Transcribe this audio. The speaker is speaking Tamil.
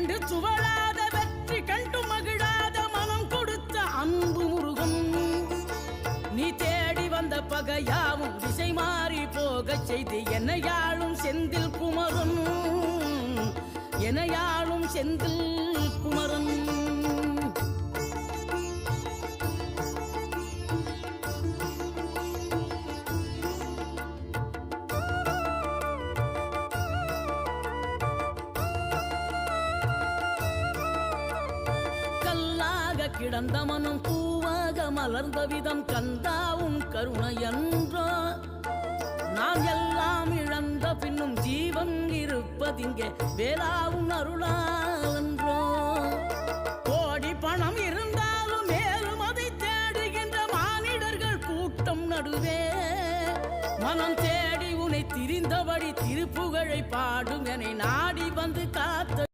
கண்டு சுவழாத வெற்றி கண்டு மகிழாத மனம் கொடுத்த அன்பு முருகன் நீ தேடி வந்த பகையாவும் திசை மாறி போகச் செய்து என்னையாளும் செந்தில் குமரன் என்னையாளும் செந்தில் குமரன் கிடந்த மனம் பூவாக மலர்ந்த விதம் கந்தாவும் கருணை என்றோ நாம் எல்லாம் இழந்த பின்னும் ஜீவன் இருப்பதிங்கே வேளாவும் அருளால் என்றோ கோடி பணம் இருந்தாலும் மேலும் அதை தேடுகின்ற மானிடர்கள் கூட்டம் நடுவே மனம் தேடி உனை திரிந்தபடி திருப்புகழை பாடும் என நாடி வந்து காத்த